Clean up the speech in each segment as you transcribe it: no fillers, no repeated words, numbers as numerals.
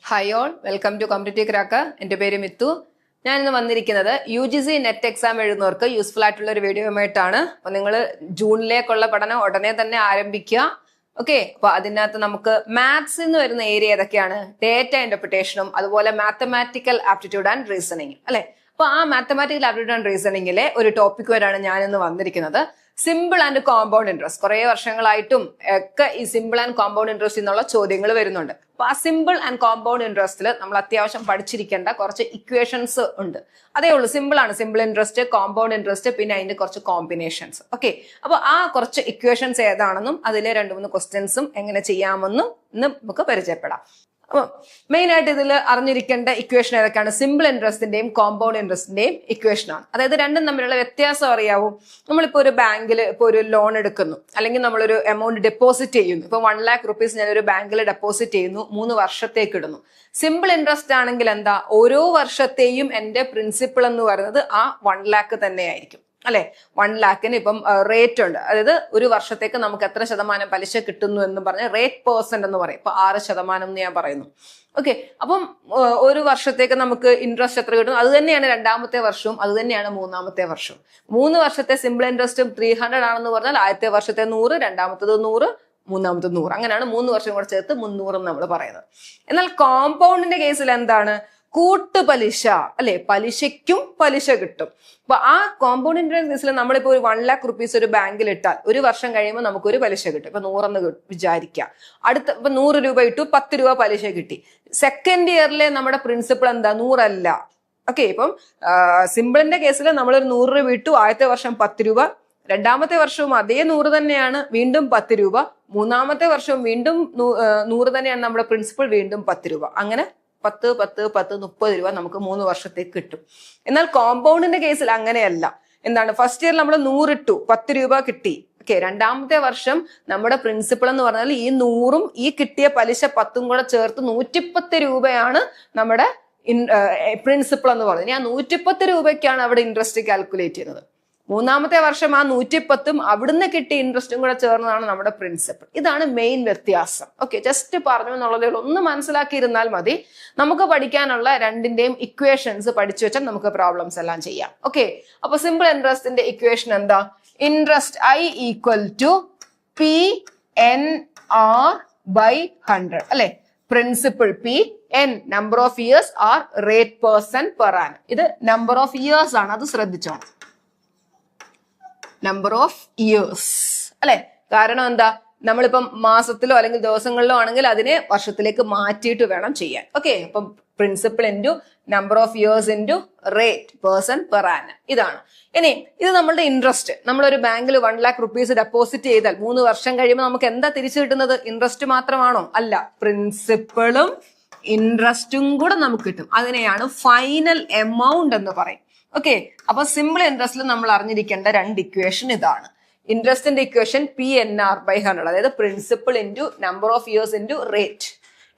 Hi all, welcome to competitive cracker. എൻ്റെ പേര് മിത്തു. ഞാൻ ഇന്ന് വന്നിരിക്കുന്നത് UGC നെറ്റ് എക്സാം എഴുതുന്നവർക്ക് യൂസ്ഫുൾ ആയിട്ടുള്ള ഒരു വീഡിയോയുമായിട്ടാണ്. അപ്പോൾ നിങ്ങൾ ജൂണിലേക്കുള്ള പഠനം ഉടനെ തന്നെ ആരംഭിക്കുക. ഓക്കെ, അപ്പോൾ അതിനകത്ത് നമുക്ക് മാത്സ് എന്ന് വരുന്ന ഏരിയ ഏതൊക്കെയാണ്? ഡേറ്റ ഇന്റർപ്രിട്ടേഷനും അതുപോലെ മാത്തമാറ്റിക്കൽ ആപ്റ്റിറ്റ്യൂഡ് ആൻഡ് റീസണിങ് അല്ലെ. അപ്പൊ ആ മാത്തമാറ്റിക്കൽ ആപ്റ്റിറ്റ്യൂഡ് ആൻഡ് റീസണിങ്ങിലെ ഒരു ടോപ്പിക് വരെയാണ് ഞാൻ ഇന്ന് വന്നിരിക്കുന്നത്. Simple and compound interest. കുറെ വർഷങ്ങളായിട്ടും ഒക്കെ ഈ സിമ്പിൾ ആൻഡ് കോമ്പൗണ്ട് ഇൻട്രസ്റ്റ് എന്നുള്ള ചോദ്യങ്ങൾ വരുന്നുണ്ട്. അപ്പൊ ആ സിമ്പിൾ ആൻഡ് കോമ്പൗണ്ട് ഇൻട്രസ്റ്റിൽ നമ്മൾ അത്യാവശ്യം പഠിച്ചിരിക്കേണ്ട കുറച്ച് ഇക്വേഷൻസ് ഉണ്ട്. അതേ ഉള്ളൂ, സിമ്പിൾ ആണ്. സിമ്പിൾ ഇൻട്രസ്റ്റ്, കോമ്പൗണ്ട് ഇൻട്രസ്റ്റ്, പിന്നെ അതിന്റെ കുറച്ച് കോമ്പിനേഷൻസ്. ഓക്കെ, അപ്പൊ ആ കുറച്ച് ഇക്വേഷൻസ് ഏതാണെന്നും അതിലെ 2-3 ക്വസ്റ്റ്യൻസും എങ്ങനെ ചെയ്യാമെന്നും ഇന്ന് നമുക്ക് പരിചയപ്പെടാം. അപ്പൊ മെയിൻ ആയിട്ട് ഇതിൽ അറിഞ്ഞിരിക്കേണ്ട ഇക്വേഷൻ ഏതൊക്കെയാണ്? സിമ്പിൾ ഇൻട്രസ്റ്റിന്റെയും കോമ്പൗണ്ട് ഇൻട്രസ്റ്റിന്റെയും ഇക്വേഷൻ ആണ്. അതായത് രണ്ടും തമ്മിലുള്ള വ്യത്യാസം അറിയാവൂ. നമ്മളിപ്പോ ഒരു ബാങ്കിൽ ഇപ്പൊ ഒരു ലോൺ എടുക്കുന്നു, അല്ലെങ്കിൽ നമ്മളൊരു എമൗണ്ട് ഡെപ്പോസിറ്റ് ചെയ്യുന്നു. ഇപ്പൊ 1 lakh rupees ഞാൻ ഒരു ബാങ്കിൽ ഡെപ്പോസിറ്റ് ചെയ്യുന്നു, 3 വർഷത്തേക്ക് ഇടുന്നു. സിമ്പിൾ ഇൻട്രസ്റ്റ് ആണെങ്കിൽ എന്താ, ഓരോ വർഷത്തെയും എന്റെ പ്രിൻസിപ്പിൾ എന്ന് പറയുന്നത് ആ 1 lakh തന്നെയായിരിക്കും അല്ലെ. 1 lakhന് ഇപ്പം റേറ്റ് ഉണ്ട്. അതായത് ഒരു വർഷത്തേക്ക് നമുക്ക് എത്ര ശതമാനം പലിശ കിട്ടുന്നു എന്ന് പറഞ്ഞ റേറ്റ് % എന്ന് പറയും. ഇപ്പൊ 6% എന്ന് ഞാൻ പറയുന്നു. ഓക്കെ, അപ്പം ഒരു വർഷത്തേക്ക് നമുക്ക് ഇൻട്രസ്റ്റ് എത്ര കിട്ടും? അത് തന്നെയാണ് 2ാമത്തെ വർഷവും, അത് തന്നെയാണ് 3ാമത്തെ വർഷവും. 3 വർഷത്തെ സിമ്പിൾ ഇൻട്രസ്റ്റും 300 ആണെന്ന് പറഞ്ഞാൽ ആദ്യത്തെ വർഷത്തെ 100, 2ാമത്തത് 100, 3ാമത്തത് 100. അങ്ങനെയാണ് 3 വർഷം കൂടെ ചേർത്ത് 300 നമ്മൾ പറയുന്നത്. എന്നാൽ കോമ്പൗണ്ടിന്റെ കേസിൽ എന്താണ്? കൂട്ടുപലിശ അല്ലെ, പലിശയ്ക്കും പലിശ കിട്ടും. അപ്പൊ ആ കോമ്പൗണ്ടിന്റെ കേസിൽ നമ്മളിപ്പോ ഒരു 1 lakh rupees ഒരു ബാങ്കിൽ ഇട്ടാൽ ഒരു വർഷം കഴിയുമ്പോൾ നമുക്കൊരു പലിശ കിട്ടും. ഇപ്പൊ 100 വിചാരിക്കാം. ഇപ്പൊ 100 രൂപ ഇട്ടു, 10 രൂപ പലിശ കിട്ടി. സെക്കൻഡ് ഇയറിലെ നമ്മുടെ പ്രിൻസിപ്പിൾ എന്താ? 100 അല്ല. ഓക്കെ, ഇപ്പം സിമ്പിളിന്റെ കേസിൽ നമ്മളൊരു 100 രൂപ ഇട്ടു, ആദ്യത്തെ വർഷം 10 രൂപ, 2ാമത്തെ വർഷവും അതേ 100 തന്നെയാണ്, വീണ്ടും 10 രൂപ, 3ാമത്തെ വർഷവും വീണ്ടും 100 തന്നെയാണ് നമ്മുടെ പ്രിൻസിപ്പിൾ, വീണ്ടും 10 രൂപ. അങ്ങനെ 10, 10, 10, 30 രൂപ നമുക്ക് 3 വർഷത്തേക്ക് കിട്ടും. എന്നാൽ കോമ്പൗണ്ടിന്റെ കേസിൽ അങ്ങനെയല്ല. എന്താണ്? ഫസ്റ്റ് ഇയർ നമ്മൾ 100 ഇട്ടു, 10 രൂപ കിട്ടി. ഓക്കെ, 2ാമത്തെ വർഷം നമ്മുടെ പ്രിൻസിപ്പിൾ എന്ന് പറഞ്ഞാൽ ഈ 100ഉം ഈ കിട്ടിയ പലിശ 10ഉം കൂടെ ചേർത്ത് 110 രൂപയാണ് നമ്മുടെ പ്രിൻസിപ്പിൾ എന്ന് പറയുന്നത്. ഇനി ആ 110 രൂപയ്ക്കാണ് അവിടെ ഇൻട്രസ്റ്റ് കാൽക്കുലേറ്റ് ചെയ്യുന്നത്. 3ാമത്തെ വർഷം ആ 110ഉം അവിടുന്ന് കിട്ടിയ ഇൻട്രസ്റ്റും കൂടെ ചേർന്നതാണ് നമ്മുടെ പ്രിൻസിപ്പിൾ. ഇതാണ് മെയിൻ വ്യത്യാസം. ഓക്കെ, ജസ്റ്റ് പറഞ്ഞു എന്നുള്ളതേ ഉള്ളൂ. ഒന്ന് മനസ്സിലാക്കിയിരുന്നാൽ മതി. നമുക്ക് പഠിക്കാനുള്ള രണ്ടിന്റെയും ഇക്വേഷൻസ് പഠിച്ചു വെച്ചാൽ നമുക്ക് പ്രോബ്ലംസ് എല്ലാം ചെയ്യാം. ഓക്കെ, അപ്പൊ സിമ്പിൾ ഇൻട്രസ്റ്റിന്റെ ഇക്വേഷൻ എന്താ? ഇൻട്രസ്റ്റ് I = P/NR/100 അല്ലെ. Principle P, N number of years, R rate % per annum. ഇത് നമ്പർ ഓഫ് ഇയേഴ്സ് ആണ്, അത് ശ്രദ്ധിച്ചോണം. നമ്പർ ഓഫ് ഇയേഴ്സ് അല്ലെ. കാരണം എന്താ, നമ്മളിപ്പം മാസത്തിലോ അല്ലെങ്കിൽ ദിവസങ്ങളിലോ ആണെങ്കിൽ അതിനെ വർഷത്തിലേക്ക് മാറ്റിയിട്ട് വേണം ചെയ്യാൻ. ഓക്കെ, അപ്പം principle into number of years into rate % per annum. ഇതാണ്. ഇനി ഇത് നമ്മളുടെ ഇൻട്രസ്റ്റ്. നമ്മളൊരു ബാങ്കിൽ 1 lakh rupees ഡെപ്പോസിറ്റ് ചെയ്താൽ 3 വർഷം കഴിയുമ്പോൾ നമുക്ക് എന്താ തിരിച്ചു കിട്ടുന്നത്? ഇൻട്രസ്റ്റ് മാത്രമാണോ? അല്ല, പ്രിൻസിപ്പിളും ഇൻട്രസ്റ്റും കൂടെ നമുക്ക് കിട്ടും. അതിനെയാണ് ഫൈനൽ എമൗണ്ട് എന്ന് പറയും. ഓക്കെ, അപ്പൊ സിമ്പിൾ ഇൻട്രസ്റ്റിൽ നമ്മൾ അറിഞ്ഞിരിക്കേണ്ട 2 ഇക്വേഷൻ ഇതാണ്. ഇൻട്രസ്റ്റിന്റെ ഇക്വേഷൻ P/NR/100, അതായത് principle into number of years into rate.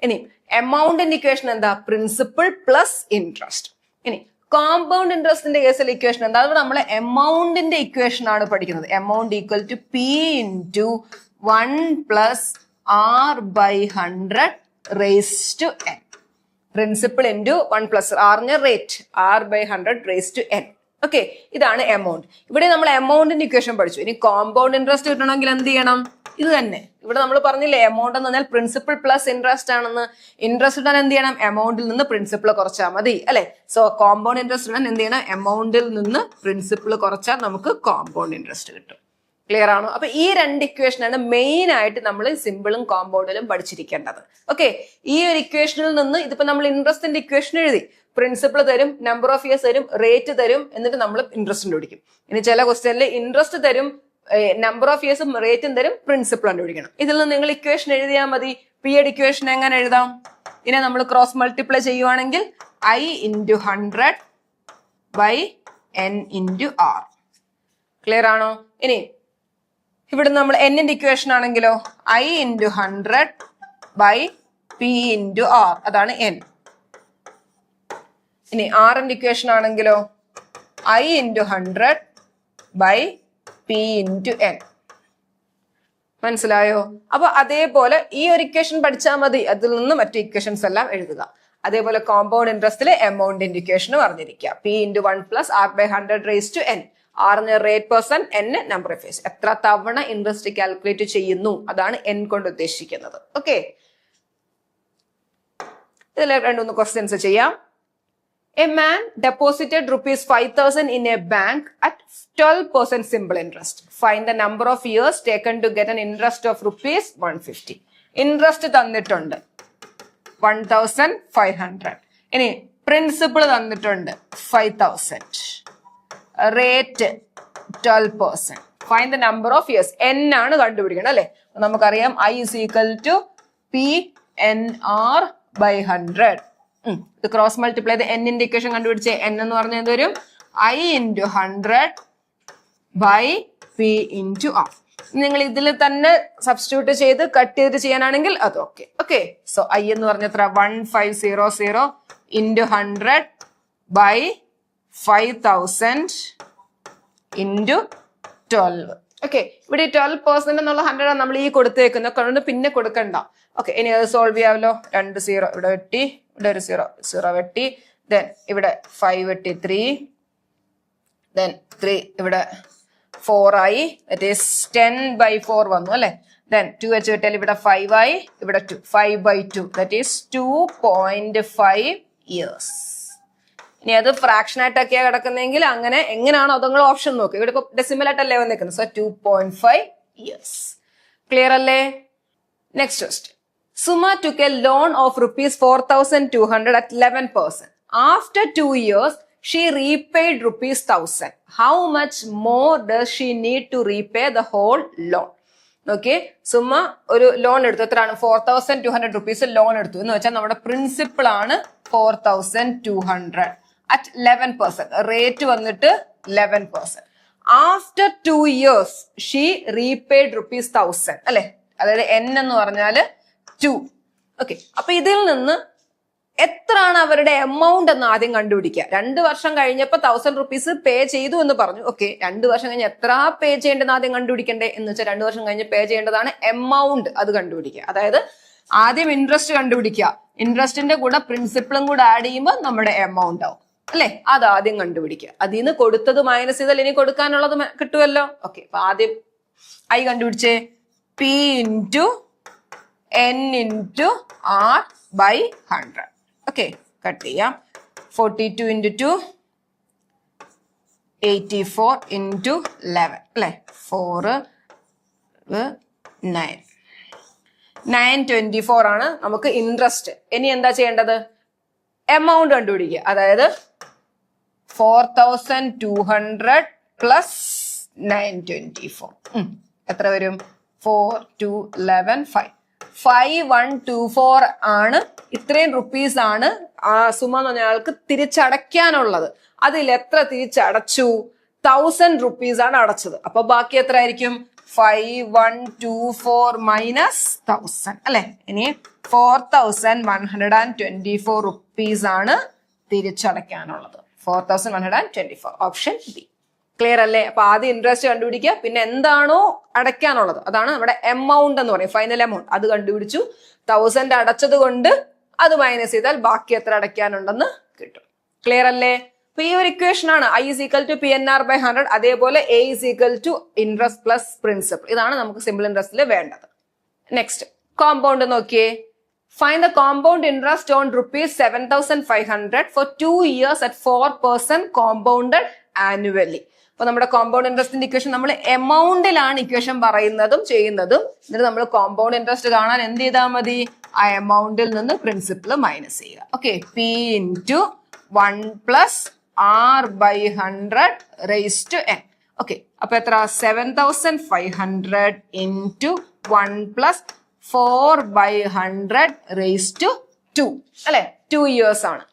ഇനി എമൗണ്ടിന്റെ ഇക്വേഷൻ എന്താ? Principle plus interest. ഇനി കോമ്പൗണ്ട് ഇൻട്രസ്റ്റിന്റെ കേസിൽ ഇക്വേഷൻ എന്താ? അത് നമ്മൾ എമൗണ്ടിന്റെ ഇക്വേഷൻ ആണ് പഠിക്കുന്നത്. Amount = P × 1 + R/100 raised to n. Principle into 1 + R rate, R/100 raised to n. Okay, ഇതാണ് എമൗണ്ട്. ഇവിടെ നമ്മൾ എമൗണ്ടിന്റെ ഇക്വേഷൻ പഠിച്ചു. ഇനി കോമ്പൗണ്ട് ഇൻട്രസ്റ്റ് കിട്ടണമെങ്കിൽ എന്ത് ചെയ്യണം? ഇത് തന്നെ. ഇവിടെ നമ്മൾ പറഞ്ഞില്ലേ, എമൗണ്ട് എന്ന് പറഞ്ഞാൽ പ്രിൻസിപ്പിൾ പ്ലസ് ഇൻട്രസ്റ്റ് ആണെന്ന്. ഇൻട്രസ്റ്റ് ഇടാൻ എന്ത് ചെയ്യണം? എമൗണ്ടിൽ നിന്ന് പ്രിൻസിപ്പിൾ കുറച്ചാൽ മതി അല്ലെ. സോ കോമ്പൗണ്ട് ഇൻട്രസ്റ്റ് ഇടാൻ എന്ത് ചെയ്യണം? എമൗണ്ടിൽ നിന്ന് പ്രിൻസിപ്പിൾ കുറച്ചാൽ നമുക്ക് കോമ്പൗണ്ട് ഇൻട്രസ്റ്റ് കിട്ടും. ക്ലിയർ ആണോ? അപ്പൊ ഈ 2 ഇക്വേഷനാണ് മെയിൻ ആയിട്ട് നമ്മൾ സിമ്പിളും കോമ്പൗണ്ടിലും പഠിച്ചിരിക്കേണ്ടത്. ഓക്കെ, ഈ ഒരു ഇക്വേഷനിൽ നിന്ന് ഇതിപ്പോ നമ്മൾ ഇൻട്രസ്റ്റിന്റെ ഇക്വേഷൻ എഴുതി, പ്രിൻസിപ്പിൾ തരും, നമ്പർ ഓഫ് ഇയേഴ്സ് തരും, റേറ്റ് തരും, എന്നിട്ട് നമ്മൾ ഇൻട്രസ്റ്റ് കണ്ടുപിടിക്കും. ഇനി ചില ക്വസ്റ്റ്യനിൽ ഇൻട്രസ്റ്റ് തരും, നമ്പർ ഓഫ് ഇയേഴ്സും റേറ്റും തരും, പ്രിൻസിപ്പിൾ കണ്ടുപിടിക്കണം. ഇതിൽ നിന്ന് നിങ്ങൾ ഇക്വേഷൻ എഴുതിയാൽ മതി. പിയുടെ ഇക്വേഷൻ എങ്ങനെ എഴുതാം? ഇതിനെ നമ്മൾ ക്രോസ് മൾട്ടിപ്ലൈ ചെയ്യുവാണെങ്കിൽ I × 100/n × R. ക്ലിയർ ആണോ? ഇനി ഇവിടെ നമ്മൾ n-ന്റെ ഇക്വേഷൻ ആണെങ്കിലോ I × 100/P × R, അതാണ് n. ഇനി R-ന്റെ ഇക്വേഷൻ ആണെങ്കിലോ I × 100/P × n. മനസ്സിലായോ? അപ്പൊ അതേപോലെ ഈ ഒരു ഇക്വേഷൻ പഠിച്ചാൽ മതി, അതിൽ നിന്ന് മറ്റു ഇക്വേഷൻസ് എല്ലാം എഴുതുക. അതേപോലെ കോമ്പൗണ്ട് ഇൻട്രസ്റ്റിലെ എമൗണ്ട് ഇൻഡിക്കേഷൻ പറഞ്ഞിരിക്കുക. P × 1 + R/100 raised to n. ആറിന് rate percent, n number of years. എത്ര തവണ ഇൻട്രസ്റ്റ് കാൽക്കുലേറ്റ് ചെയ്യുന്നു അതാണ് n കൊണ്ട് ഉദ്ദേശിക്കുന്നത്. ഓക്കെ, ഇതിൽ 2-3 ക്വസ്റ്റ്യൻസ് ചെയ്യാം. A man deposited ₹5,000 in a bank at 12% simple interest. Find the number of years taken to get an interest of ₹150. Interest തന്നിട്ടുണ്ട് 1,500. ഇനി പ്രിൻസിപ്പിൾ തന്നിട്ടുണ്ട് 5,000. Rate 12%. Find the number of years. n ആണ് കണ്ടുപിടിക്കണം അല്ലെ. നമുക്കറിയാം I = P/NR/100. ഇത് cross multiply ചെയ്ത് n indication കണ്ടുപിടിച്ച് n എന്ന് പറഞ്ഞത് വരും I × 100/P/R. നിങ്ങൾ ഇതിൽ തന്നെ സബ്സ്റ്റിറ്റ്യൂട്ട് ചെയ്ത് കട്ട് ചെയ്തിട്ട് ചെയ്യാനാണെങ്കിൽ അത് ഓക്കെ. ഓക്കെ, സോ I എന്ന് പറഞ്ഞ എത്ര 1500 × 100/5000 × 12. ഓക്കെ, ഇവിടെ 12% എന്നുള്ള 100 നമ്മൾ ഈ കൊടുത്തേക്കുന്നത് കൊണ്ട് പിന്നെ കൊടുക്കണ്ട. ഓക്കെ, ഇനി അത് സോൾവ് ചെയ്യാമല്ലോ. 2 0 ഇവിടെ വെട്ടി, ഇവിടെ ഒരു 0 വെട്ടി, ദെൻ ഇവിടെ 5 വെട്ടി 3, ദെൻ 3 ഇവിടെ 4 ആയി, ദാറ്റ് ഈസ് 10/4 വന്നു അല്ലെ. ദെൻ 2 വെച്ച് വെട്ടിയാൽ ഇവിടെ 5 ആയി, ഇവിടെ 2, 5/2, ദാറ്റ് ഈസ് 2.5 years. ഇനി അത് ഫ്രാക്ഷൻ ആയിട്ടൊക്കെയാ കിടക്കുന്നെങ്കിൽ അങ്ങനെ എങ്ങനെയാണോ അതങ്ങൾ ഓപ്ഷൻ നോക്കുക. ഇവിടെ ഇപ്പൊ ഡെസിമൽ ആയിട്ടല്ലേ വന്നേക്കുന്നത്. So 2.5 years. ക്ലിയർ അല്ലേ? Next question. Suma took a loan of ₹4,200 at 11%. After 2 years, she repaid ₹1,000. How much more does she need to repay the whole loan? Okay, Suma ഒരു ലോൺ എടുത്തു. എത്രയാണ്? ₹4,200 ലോൺ എടുത്തു എന്ന് വെച്ചാൽ നമ്മുടെ പ്രിൻസിപ്പിൾ ആണ് 4,200 at 11%. റേറ്റ് വന്നിട്ട് 11%. After 2 years, she repaid ₹1,000 അല്ലെ. അതായത് n എന്ന് പറഞ്ഞാല് 2. ഓക്കെ, അപ്പൊ ഇതിൽ നിന്ന് എത്രയാണ് അവരുടെ എമൗണ്ട് എന്ന് ആദ്യം കണ്ടുപിടിക്കുക. 2 വർഷം കഴിഞ്ഞപ്പോ ₹1,000 പേ ചെയ്തു എന്ന് പറഞ്ഞു. ഓക്കെ, 2 വർഷം കഴിഞ്ഞ് എത്ര പേ ചെയ്യേണ്ടതെന്ന് ആദ്യം കണ്ടുപിടിക്കണ്ടേ എന്ന് വെച്ചാൽ 2 വർഷം കഴിഞ്ഞ് പേ ചെയ്യേണ്ടതാണ് എമൗണ്ട്. അത് കണ്ടുപിടിക്കുക. അതായത് ആദ്യം ഇൻട്രസ്റ്റ് കണ്ടുപിടിക്കുക. ഇൻട്രസ്റ്റിന്റെ കൂടെ പ്രിൻസിപ്പിളും കൂടെ ആഡ് ചെയ്യുമ്പോൾ നമ്മുടെ എമൗണ്ട് ആവും അല്ലെ. അത് ആദ്യം കണ്ടുപിടിക്കുക. അതിൽ നിന്ന് കൊടുത്തത് മൈനസ് ചെയ്താൽ ഇനി കൊടുക്കാനുള്ളത് കിട്ടുമല്ലോ. ഓക്കെ, അപ്പൊ ആദ്യം I കണ്ടുപിടിച്ചേ. P × n × R/100. Okay, cut ചെയ്യാം. 42 × 2 84 × 11 അല്ലെ. 4 9 924 ആണ് നമുക്ക് ഇൻട്രസ്റ്റ്. ഇനി എന്താ ചെയ്യേണ്ടത്? എമൗണ്ട് കണ്ടുപിടിക്കുക. അതായത് 4,200 + 924 എത്ര വരും? 4 2 11 5 5124 ആണ്. ഇത്രയും റുപ്പീസ് ആണ് സുമ എന്ന് പറഞ്ഞ ആൾക്ക് തിരിച്ചടയ്ക്കാനുള്ളത്. അതിൽ എത്ര തിരിച്ചടച്ചു? 1,000 ആണ് അടച്ചത്. അപ്പൊ ബാക്കി എത്ര ആയിരിക്കും? 5124 - 1,000 അല്ലെ. ഇനി 4,124 ആണ് തിരിച്ചടയ്ക്കാനുള്ളത്. 4,124, ഓപ്ഷൻ ബി. ക്ലിയർ അല്ലേ? അപ്പൊ ആദ്യം ഇൻട്രസ്റ്റ് കണ്ടുപിടിക്കുക, പിന്നെ എന്താണോ അടയ്ക്കാനുള്ളത് അതാണ് നമ്മുടെ എമൗണ്ട് എന്ന് പറയും, ഫൈനൽ എമൗണ്ട്. അത് കണ്ടുപിടിച്ചു. 1,000 അടച്ചത് കൊണ്ട് അത് മൈനസ് ചെയ്താൽ ബാക്കി എത്ര അടയ്ക്കാനുണ്ടെന്ന് കിട്ടും. ക്ലിയർ അല്ലേ? അപ്പൊ ഈ ഒരു ഇക്വേഷൻ ആണ് I = PNR/100. അതേപോലെ A = ഇൻട്രസ്റ്റ് പ്ലസ് പ്രിൻസിപ്പൽ. ഇതാണ് നമുക്ക് സിമ്പിൾ ഇൻട്രസ്റ്റിൽ വേണ്ടത്. നെക്സ്റ്റ് കോമ്പൗണ്ട് നോക്കിയേ. Find the compound interest on ₹7,500 for 2 years at 4% compounded annually. അപ്പൊ നമ്മുടെ കോമ്പൗണ്ട് ഇൻട്രസ്റ്റിന്റെ ഇക്വേഷൻ നമ്മൾ എമൗണ്ടിലാണ് ഇക്വേഷൻ പറയുന്നതും ചെയ്യുന്നതും. എന്നിട്ട് നമ്മൾ കോമ്പൗണ്ട് ഇൻട്രസ്റ്റ് കാണാൻ എന്ത് ചെയ്താൽ മതി? ആ എമൗണ്ടിൽ നിന്ന് പ്രിൻസിപ്പിൾ മൈനസ് ചെയ്യുക. Okay, P × 1 + R/100 raised to n. Okay, അപ്പൊ എത്ര? 7,500 × 1 + 4/100 raised to 2 അല്ലെ. 2 years ആണ്.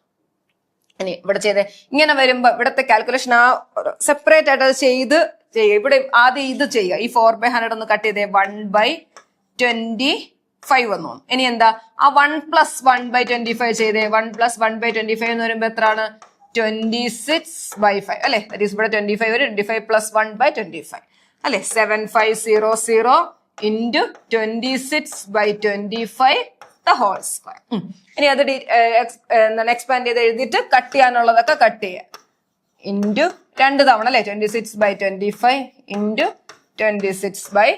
ഇനി ഇവിടെ ചെയ്തേ. ഇങ്ങനെ വരുമ്പോ ഇവിടത്തെ കാൽക്കുലേഷൻ ആ സെപ്പറേറ്റ് ആയിട്ട് അത് ചെയ്ത് ഇവിടെ ആദ്യം ഇത് ചെയ്യുക. ഈ 4/100 ഒന്ന് കട്ട് ചെയ്തേ. 1/25 വന്നു. ഇനി എന്താ? ആ 1 + 1/25 ചെയ്തേ. 1 + 1/25 എന്ന് വരുമ്പോ എത്രയാണ്? 26/5 അല്ലെ. ദാറ്റ് ഈസ് ഇവിടെ 25 വരും. 25 + 1/25 അല്ലെ. 7500 ഇൻറ്റു 26/25 ദ ഹോൾ സ്ക്വയർ. ഇനി അത് എക്സ്പാൻഡ് ചെയ്ത് എഴുതിയിട്ട് കട്ട് ചെയ്യാനുള്ളതൊക്കെ കട്ട് ചെയ്യുക. ഇൻറ്റു 2 തവണ അല്ലെ 26/25 ഇൻറ്റു 26/25.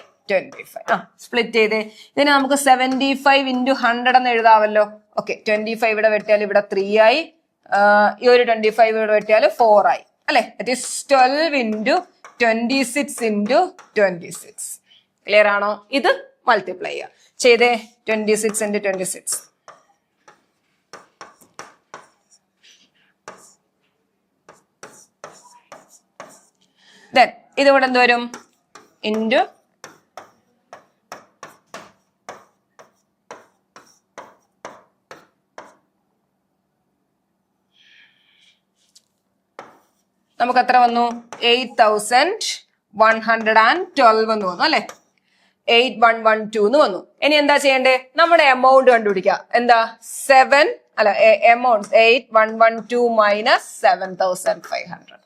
സ്പ്ലിറ്റ് ചെയ്തേ. ഇതിനെ നമുക്ക് 75 ഇൻറ്റു 100 എന്ന് എഴുതാമല്ലോ. ഓക്കെ, 25 ഇവിടെ വെട്ടിയാൽ ഇവിടെ 3 ആയി, ഈ ഒരു 25 ഇവിടെ വെട്ടിയാൽ 4 ആയി അല്ലെ. That is 12 into 26 into 26. Clear ആണോ? ഇത് മൾട്ടിപ്ലൈ ചെയ്യുക ചെയ്തേ. 26 ഇൻറ്റു 26. ദെൻ ഇതിവിടെ എന്ത് വരും? ഇൻറ്റു നമുക്ക് എത്ര വന്നു? 8112 എന്ന് വന്നു അല്ലെ. 8112 എന്ന് വന്നു. ഇനി എന്താ ചെയ്യണ്ടേ? നമ്മുടെ എമൗണ്ട് കണ്ടുപിടിക്കുക. എന്താ? 7 അല്ല, എമൗണ്ട് 8112 മൈനസ് 7500.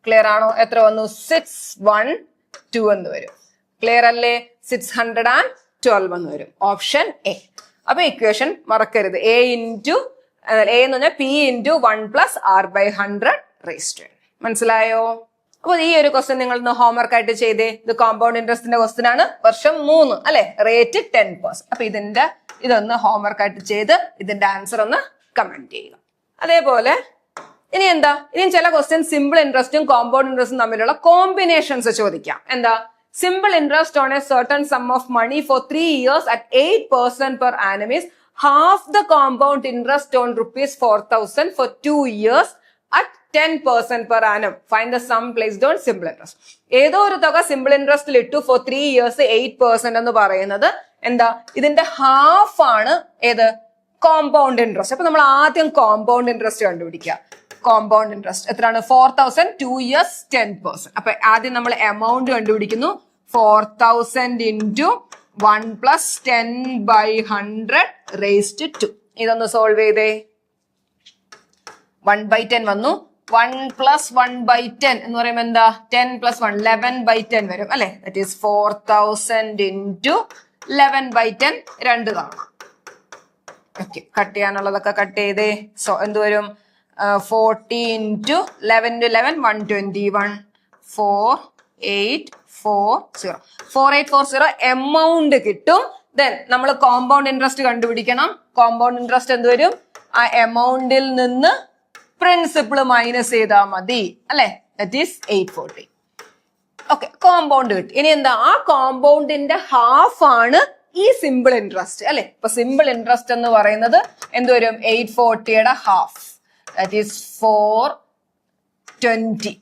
ക്ലിയർ ആണോ? എത്ര വന്നു? 612 എന്ന് വരും. ക്ലിയർ അല്ലേ? 612 എന്ന് വരും. Option A. അപ്പൊ ഇക്വേഷൻ മറക്കരുത്. എ എന്ന് പറഞ്ഞാൽ P into 1 plus R/100 raised. മനസ്സിലായോ? അപ്പൊ ഈ ഒരു ക്വസ്റ്റ്യൻ നിങ്ങൾ ഇന്ന് ഹോംവർക്ക് ആയിട്ട് ചെയ്തേ. ഇത് കോമ്പൗണ്ട് ഇൻട്രസ്റ്റിന്റെ ക്വസ്റ്റ്യൻ ആണ്, വർഷം 3 അല്ലെ, റേറ്റ് 10%. അപ്പൊ ഇതൊന്ന് ഹോംവർക്ക് ആയിട്ട് ചെയ്ത് ഇതിന്റെ ആൻസർ ഒന്ന് കമന്റ് ചെയ്യുക. അതേപോലെ ഇനി എന്താ? ഇനി ചില ക്വസ്റ്റ്യൻ സിമ്പിൾ ഇൻട്രസ്റ്റും കോമ്പൗണ്ട് ഇൻട്രസ്റ്റും തമ്മിലുള്ള കോമ്പിനേഷൻസ് ചോദിക്കാം. എന്താ? Simple interest on a certain sum of money for 3 years at 8% per annum is half the compound interest on ₹4,000 for 2 years at 10% per annum. Find the sum placed on simple interest. ഏതോ ഒരു തുക simple ഇൻട്രസ്റ്റിൽ ഇട്ടു four 3 years 8% എന്ന് പറയുന്നത് എന്താ? ഇതിന്റെ half ആണ് ഏത്? Compound interest. അപ്പൊ നമ്മൾ ആദ്യം കോമ്പൗണ്ട് ഇൻട്രസ്റ്റ് കണ്ടുപിടിക്കുക. കോമ്പൗണ്ട് ഇൻട്രസ്റ്റ് എത്രയാണ്? 4,000 2 years 10%. അപ്പൊ ആദ്യം നമ്മൾ എമൗണ്ട് കണ്ടുപിടിക്കുന്നു. 4,000 ഇൻറ്റു 1 പ്ലസ് 10/100 റേസ്ഡ് 2. ഇതൊന്ന് സോൾവ് ചെയ്തേ. 1/10 വന്നു. 1 പ്ലസ് 1/10 എന്ന് പറയുമ്പോൾ എന്താ? 10 പ്ലസ് 1 11/10 വരും അല്ലെ. ദാറ്റ് ഈസ് 4,000 ഇൻറ്റു 11/10 2 തവണ. ഓക്കെ, കട്ട് ചെയ്യാനുള്ളതൊക്കെ കട്ട് ചെയ്തേ. സോ എന്ത് വരും? 40 ഇൻറ്റു 11 × 11 121 4840 4840 എമൗണ്ട് കിട്ടും. ദെൻ നമ്മൾ കോമ്പൗണ്ട് ഇൻട്രസ്റ്റ് കണ്ടുപിടിക്കണം. കോമ്പൗണ്ട് ഇൻട്രസ്റ്റ് എന്ത് വരും? ആ എമൗണ്ടിൽ നിന്ന് പ്രിൻസിപ്പിൾ മൈനസ് ചെയ്താൽ മതി അല്ലെ. That is 840. ഓക്കെ, കോമ്പൗണ്ട് കിട്ടി. ഇനി എന്താ? ആ കോമ്പൗണ്ടിന്റെ ഹാഫ് ആണ് ഈ സിമ്പിൾ ഇൻട്രസ്റ്റ് അല്ലെ. ഇപ്പൊ സിമ്പിൾ ഇൻട്രസ്റ്റ് എന്ന് പറയുന്നത് എന്ത് വരും? 840യുടെ ഹാഫ്, ദാറ്റ് ഈസ് 420.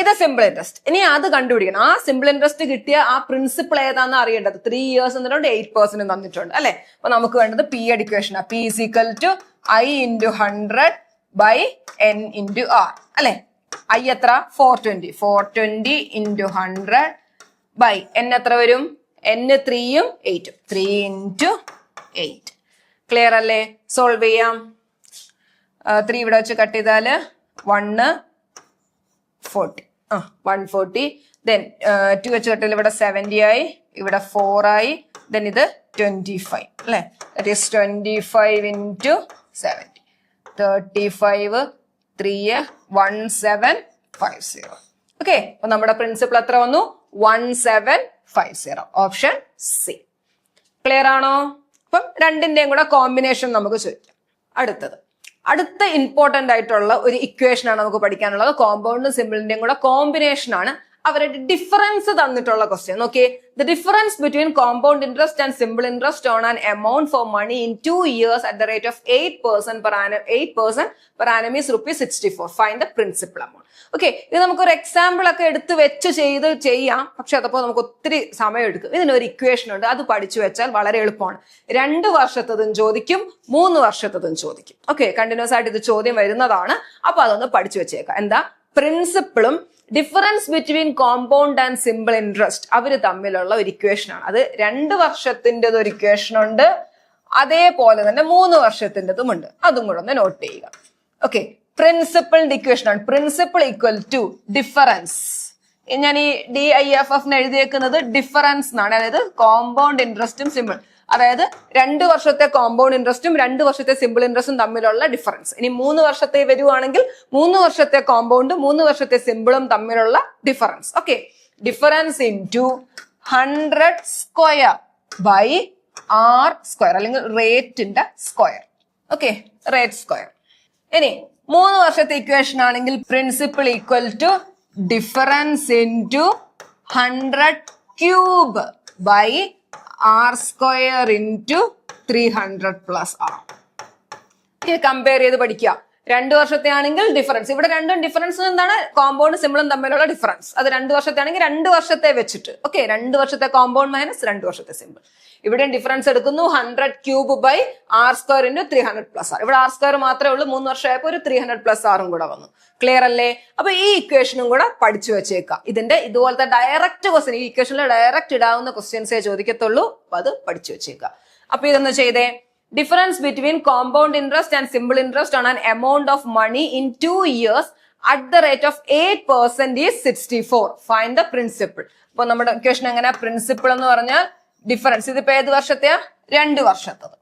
ഇത് സിമ്പിൾ ഇൻട്രസ്റ്റ്. ഇനി അത് കണ്ടുപിടിക്കണം. ആ സിമ്പിൾ ഇൻട്രസ്റ്റ് കിട്ടിയ ആ പ്രിൻസിപ്പിൾ ഏതാണെന്ന് അറിയേണ്ടത്. 3 years എന്നിട്ടുണ്ട് 8% തന്നിട്ടുണ്ട് അല്ലെ. അപ്പൊ നമുക്ക് വേണ്ടത് P equation. P is equal to I into 100 by N into R അല്ലെ. I എത്ര? 420. 420 into 100 by N എത്ര വരും? N 3ഉം 8ഉം. 3 into 8. ക്ലിയർ അല്ലേ? സോൾവ് ചെയ്യാം. 3 ഇവിടെ വെച്ച് കട്ട് ചെയ്താല് 140. 140. ദെൻ 2 വെച്ച് കട്ട് ചെയ്താൽ ഇവിടെ 70 ആയി, ഇവിടെ 4 ആയി. ദെൻ ഇത് 25 അല്ലെ. That is 25 into 70. 35 3 1750. ഓക്കെ, അപ്പൊ നമ്മുടെ പ്രിൻസിപ്പിൾ എത്ര വന്നു? 1750. Option C. ക്ലിയർ ആണോ? അപ്പം രണ്ടിന്റെയും കൂടെ കോമ്പിനേഷൻ നമുക്ക് ചോദിക്കാം. അടുത്ത ഇമ്പോർട്ടന്റ് ആയിട്ടുള്ള ഒരു ഇക്വേഷൻ ആണ് നമുക്ക് പഠിക്കാനുള്ളത്. കോമ്പൗണ്ടും സിമ്പിളിന്റെയും കൂടെ കോമ്പിനേഷൻ ആണ്. അവരുടെ ഡിഫറൻസ് തന്നിട്ടുള്ള ക്വസ്റ്റ്യൻ നോക്കിയേ. The difference between compound interest and simple interest on an amount for money in 2 years at the rate of 8% per annum is ₹64. Find the principal amount. Okay, ഇത് നമുക്കൊരു എക്സാമ്പിൾ ഒക്കെ എടുത്ത് വെച്ച് ചെയ്യാം. പക്ഷെ അതപ്പോ നമുക്ക് ഒത്തിരി സമയം എടുക്കും. ഇതിനൊരു ഇക്വേഷൻ ഉണ്ട്, അത് പഠിച്ചു വെച്ചാൽ വളരെ എളുപ്പമാണ്. 2 വർഷത്തതും ചോദിക്കും, 3 വർഷത്തതും ചോദിക്കും. ഓക്കെ, കണ്ടിന്യൂസ് ആയിട്ട് ഇത് ചോദ്യം വരുന്നതാണ്. അപ്പൊ അതൊന്ന് പഠിച്ചു വെച്ചേക്കാം. എന്താ? പ്രിൻസിപ്പിളും difference between compound and simple interest അവര് തമ്മിലുള്ള ഒരു ഇക്വേഷൻ ആണ്. അത് 2 വർഷത്തിൻ്റെത് ഒരു ഇക്വേഷൻ ഉണ്ട്, അതേപോലെ തന്നെ 3 വർഷത്തിൻ്റെതും ഉണ്ട്. അതും കൂടെ ഒന്ന് നോട്ട് ചെയ്യുക. ഓക്കെ, പ്രിൻസിപ്പിളിന്റെ ഇക്വേഷൻ ആണ്. പ്രിൻസിപ്പിൾ ഈക്വൽ ടു ഡിഫറൻസ് ഞാൻ ഈ DIFF എഴുതിയേക്കുന്നത് ഡിഫറൻസ് എന്നാണ്, അതായത് കോമ്പൗണ്ട് ഇൻട്രസ്റ്റും സിമ്പിൾ, അതായത് 2 വർഷത്തെ കോമ്പൗണ്ട് ഇൻട്രസ്റ്റും 2 വർഷത്തെ സിമ്പിൾ ഇൻട്രസ്റ്റും തമ്മിലുള്ള ഡിഫറൻസ്. ഇനി 3 വർഷത്തെ വരുവാണെങ്കിൽ 3 വർഷത്തെ കോമ്പൗണ്ടും 3 വർഷത്തെ സിമ്പിളും തമ്മിലുള്ള difference. Okay, difference into 100 square by R square, അല്ലെങ്കിൽ റേറ്റിന്റെ സ്ക്വയർ. Okay, rate square. ഇനി 3 വർഷത്തെ ഇക്വേഷൻ ആണെങ്കിൽ principal equal to difference into 100 cube by R square into 300 plus R. Compare ചെയ്ത് പഠിക്കുക. 2 വർഷത്തെ ആണെങ്കിൽ ഡിഫറൻസ്, ഇവിടെ രണ്ടും ഡിഫറൻസ് എന്താണ്, കോമ്പൗണ്ട് സിമ്പിളും തമ്മിലുള്ള ഡിഫറൻസ്. അത് 2 വർഷത്തെ ആണെങ്കിൽ 2 വർഷത്തെ വെച്ചിട്ട്, ഓക്കെ, 2 വർഷത്തെ കോമ്പൗണ്ട് മൈനസ് 2 വർഷത്തെ സിമ്പിൾ. ഇവിടെ ഡിഫറൻസ് എടുക്കുന്നു 100 cube by R square into 300 plus R. ഇവിടെ R സ്ക്വയർ മാത്രമേ ഉള്ളൂ, 3 വർഷമായപ്പോൾ ഒരു 300 പ്ലസ് ആറും കൂടെ വന്നു. ക്ലിയർ അല്ലേ? അപ്പൊ ഈ ഇക്വേഷനും കൂടെ പഠിച്ചു വെച്ചേക്കാം. ഇതിന്റെ ഇതുപോലത്തെ ഡയറക്റ്റ് ക്വസ്റ്റ്യൻ, ഈ ഇക്വേഷനിൽ ഡയറക്റ്റ് ഇടാവുന്ന ക്വസ്റ്റ്യൻസേ ചോദിക്കത്തുള്ളൂ, അപ്പൊ അത് പഠിച്ചു വെച്ചേക്കാം. അപ്പൊ ഇതൊന്ന് ചെയ്തേ. Difference between compound interest and simple interest on an amount of money in 2 years at the rate of 8% is 64. Find the principal. അപ്പൊ നമ്മുടെ ഇക്വേഷൻ എങ്ങനെ, പ്രിൻസിപ്പിൾ എന്ന് പറഞ്ഞാൽ ഡിഫറൻസ്, ഇതിപ്പോ ഏത് വർഷത്തെയാ, 2 വർഷത്തത്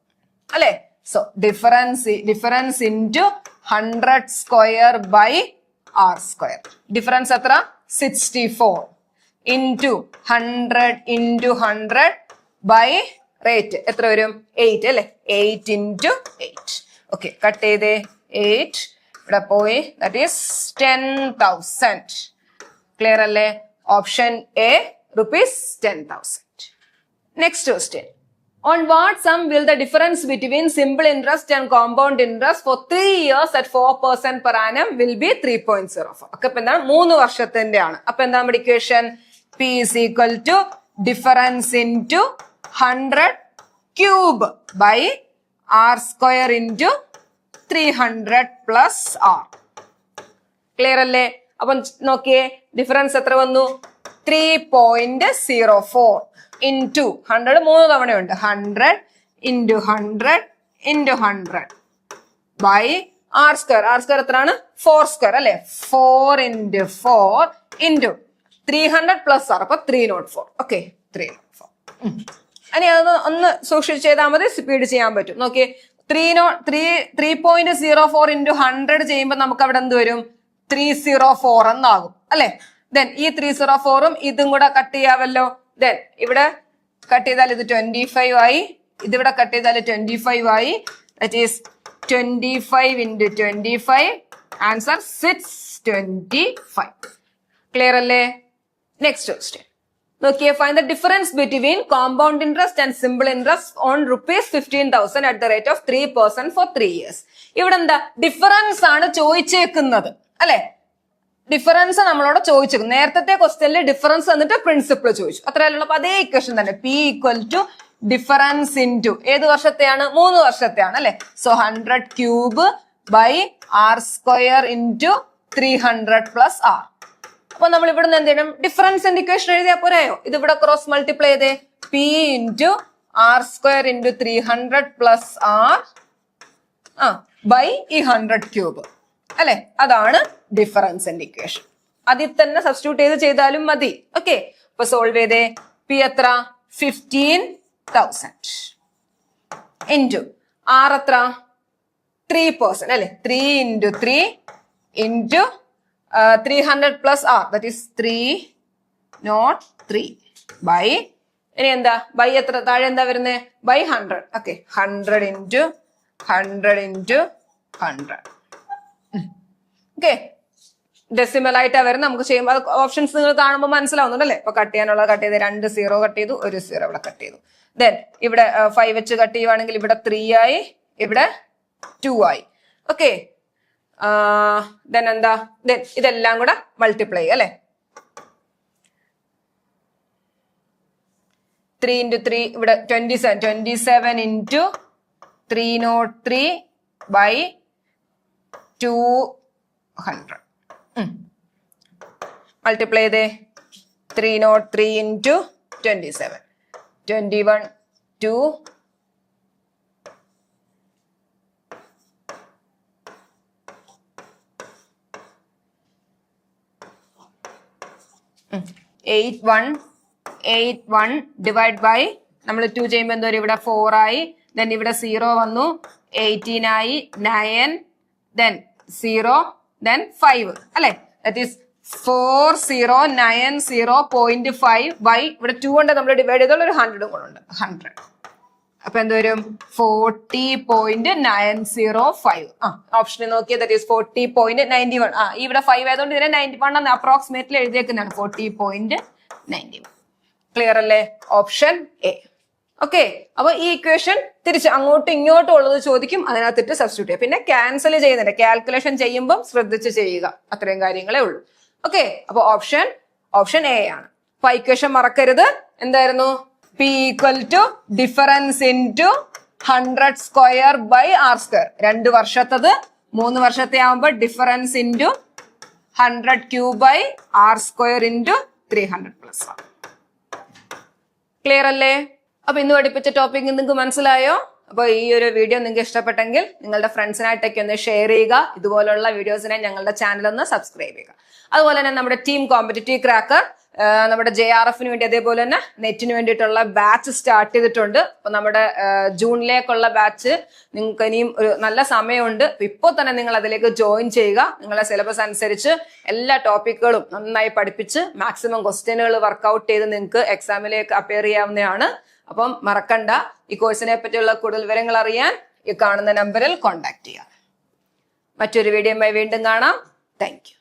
അല്ലെ. So difference into 100 square by R square. Difference എത്ര, 64 ഇൻറ്റു 100 ഇൻറ്റു 100 ബൈ റേറ്റ് എത്ര വരും, 8 അല്ലെ, 8 ഇൻറ്റു 8. ഓക്കെ, കട്ട് ചെയ്തേ, 8 ഇവിടെ പോയി, ദാറ്റ് ഈസ് 10,000. ക്ലിയർ അല്ലേ? Option A ₹10,000. Next question. On what sum will the difference between simple interest and compound interest for 3 years at 4% per annum will be 3.04? ഒക്കെ ഇപ്പൊ എന്താണ്, 3 വർഷത്തിന്റെ ആണ്. അപ്പൊ എന്താ നമ്മുടെ equation, P is equal to difference into 100 cube by R square into 300 plus R. Clear അല്ലേ? അപ്പൊ നോക്കിയേ, ഡിഫറൻസ് എത്ര വന്നു, 3.04 ഇൻറ്റു 100 3 തവണയുണ്ട്, 100 into 100 into 100 by R square. R square എത്രയാണ്, 4 സ്ക്വയർ അല്ലെ, 4 ഇൻറ്റു 4 ഇൻറ്റു 300 പ്ലസ് R, അപ്പൊ 304. ഓക്കെ, 304. ഇനി അതൊന്ന് ഒന്ന് സൂക്ഷിച്ച് ചെയ്താൽ മതി, സ്പീഡ് ചെയ്യാൻ പറ്റും. നോക്കിയേ, 3.04 ഇൻറ്റു 100 ചെയ്യുമ്പോൾ നമുക്ക് അവിടെ എന്ത് വരും, 304 എന്നാകും അല്ലെ. ദെൻ ഈ 304ഉം ഇതും കൂടെ കട്ട് ചെയ്യാവല്ലോ. ദെൻ ഇവിടെ കട്ട് ചെയ്താൽ ഇത് 25 ആയി, ഇതിവിടെ കട്ട് ചെയ്താൽ 25 ആയി. That is 25 into 25, answer 625. Clear അല്ലേ? നെക്സ്റ്റ് ക്വസ്റ്റ്യൻ നോക്കിയേ, find the difference between compound interest and simple interest on ₹15,000 at the rate of 3% for 3 years. ഇവിടെ എന്താ, ഡിഫറൻസ് ആണ് ചോദിച്ചേക്കുന്നത് അല്ലെ. ഡിഫറൻസ് നമ്മളോട് ചോദിച്ചേക്കും. നേരത്തെ ക്വസ്റ്റ്യനിൽ ഡിഫറൻസ് എന്നിട്ട് പ്രിൻസിപ്പിൾ ചോദിച്ചു, അത്രയല്ല. അപ്പൊ അതേ ഇക്വേഷൻ തന്നെ, P equal to difference into ഏത് വർഷത്തെയാണ്, 3 വർഷത്തെയാണ് അല്ലെ. So 100 cube by R square into 300 plus R. അപ്പൊ നമ്മൾ ഇവിടുന്ന് എന്ത് ചെയ്യണം, ഡിഫറൻസ് ഇക്വേഷൻ എഴുതിയാൽ പോരായോ, ഇത് ഇവിടെ ക്രോസ് മൾട്ടിപ്ലൈ ചെയ്തേ, P into R square into 300 plus R by ഈ 100 ക്യൂബ് അല്ലെ. അതാണ് ഡിഫറൻസ് ഇക്വേഷൻ. അതിൽ തന്നെ സബ്സ്റ്റിറ്റ്യൂട്ട് ചെയ്താലും മതി. ഓക്കെ, അപ്പൊ സോൾവ് ചെയ്തേ. P എത്ര, 15,000 ഇൻറ്റു R എത്ര, 3% അല്ലെ, 3 into 3 into 300 plus R, that is 303 by, ഇനി എന്താ ബൈ എത്ര, താഴെ എന്താ വരുന്നത്, by 100. Okay, 100 into 100 into 100. Okay, decimal ആയിട്ടാ വരുന്നത്. നമുക്ക് ചെയ്യുമ്പോൾ അത് ഓപ്ഷൻസ് നിങ്ങൾ കാണുമ്പോൾ മനസ്സിലാവുന്നുണ്ടല്ലേ. ഇപ്പൊ കട്ട് ചെയ്യാനുള്ളത് കട്ട് ചെയ്ത് 2 0 കട്ട് ചെയ്തു, 1 0 ഇവിടെ കട്ട് ചെയ്തു. ദെൻ ഇവിടെ 5 വെച്ച് കട്ട് ചെയ്യുവാണെങ്കിൽ ഇവിടെ 3 ആയി, ഇവിടെ 2 ആയി. ഓക്കെ, ദെൻ എന്താ, ദെൻ ഇതെല്ലാം കൂടെ മൾട്ടിപ്ലൈ അല്ലെ. 3 ഇൻറ്റു 3 ഇവിടെ 27 ഇൻറ്റു 303 ബൈ 200. മൾട്ടിപ്ലൈ ചെയ്തേ, 303 ഇൻറ്റു 27, 21 2 21 8 1 ഡിവൈഡ് ബൈ നമ്മൾ 2 ചെയ്യുമ്പോൾ എന്തോ ഇവിടെ 4 ആയി, ദെൻ ഇവിടെ 0 വന്നു, 18 ആയി, 9, ദെൻ 0, ദെൻ 5 അല്ലെ. ദാറ്റ് ഈസ് 4090.5 ബൈ ഇവിടെ 2 കൊണ്ട് നമ്മൾ ഡിവൈഡ് ചെയ്തോളൂ, ഒരു 100 കൂടെ ഉണ്ട്, 100. അപ്പൊ എന്ത് വരും? 40.905. ഓപ്ഷനിൽ നോക്കിയാൽ ദാറ്റ് ഈസ് 40.91. ഇവിടെ 5 ആയതുകൊണ്ട് ഇതിനെ 91 എന്ന് അപ്രോക്സിമേറ്റ്ലി എഴുതിയേക്കുന്നതാണ്, 40.91. ക്ലിയർ അല്ലേ? Option A. ഓക്കെ, അപ്പൊ ഈ ഇക്വേഷൻ തിരിച്ച് അങ്ങോട്ടും ഇങ്ങോട്ടും ഉള്ളത് ചോദിക്കും, അതിനകത്തിട്ട് സബ്സ്റ്റിറ്റ്യൂട്ട് ചെയ്യുക. പിന്നെ ക്യാൻസൽ ചെയ്യുന്നുണ്ട്, കാൽക്കുലേഷൻ ചെയ്യുമ്പോൾ ശ്രദ്ധിച്ച് ചെയ്യുക, അത്രയും കാര്യങ്ങളേ ഉള്ളൂ. ഓക്കെ, അപ്പൊ ഓപ്ഷൻ എ ആണ്. അപ്പൊ ഇക്വേഷൻ മറക്കരുത്. എന്തായിരുന്നു? P equal to difference into 100 square by r square. 2 വർഷത്തത് 3 വർഷത്തെ ആവുമ്പോൾ difference into 100 cube by r square into 300 plus. Clear അല്ലേ? അപ്പൊ ഇന്ന് പഠിപ്പിച്ച ടോപ്പിക് നിങ്ങൾക്ക് മനസ്സിലായോ? അപ്പൊ ഈ ഒരു വീഡിയോ നിങ്ങൾക്ക് ഇഷ്ടപ്പെട്ടെങ്കിൽ നിങ്ങളുടെ ഫ്രണ്ട്സിനായിട്ടൊക്കെ ഒന്ന് ഷെയർ ചെയ്യുക. ഇതുപോലുള്ള വീഡിയോസിനെ ഞങ്ങളുടെ ചാനൽ ഒന്ന് സബ്സ്ക്രൈബ് ചെയ്യുക. അതുപോലെ തന്നെ നമ്മുടെ ടീം കോമ്പറ്റിറ്റീവ് ക്രാക്കർ നമ്മുടെ JRF വേണ്ടി അതേപോലെ തന്നെ നെറ്റിന് വേണ്ടിയിട്ടുള്ള ബാച്ച് സ്റ്റാർട്ട് ചെയ്തിട്ടുണ്ട്. അപ്പൊ നമ്മുടെ ജൂണിലേക്കുള്ള ബാച്ച് നിങ്ങൾക്ക് ഇനിയും ഒരു നല്ല സമയമുണ്ട്. ഇപ്പോൾ തന്നെ നിങ്ങൾ അതിലേക്ക് ജോയിൻ ചെയ്യുക. നിങ്ങളെ സിലബസ് അനുസരിച്ച് എല്ലാ ടോപ്പിക്കുകളും നന്നായി പഠിപ്പിച്ച് മാക്സിമം ക്വസ്റ്റ്യനുകൾ വർക്ക്ഔട്ട് ചെയ്ത് നിങ്ങൾക്ക് എക്സാമിലേക്ക് അപ്പിയർ ചെയ്യാവുന്നതാണ്. അപ്പം മറക്കണ്ട, ഈ കോഴ്സിനെ പറ്റിയുള്ള കൂടുതൽ വിവരങ്ങൾ അറിയാൻ ഈ കാണുന്ന നമ്പറിൽ കോൺടാക്ട് ചെയ്യാം. മറ്റൊരു വീഡിയോയുമായി വീണ്ടും കാണാം. Thank you.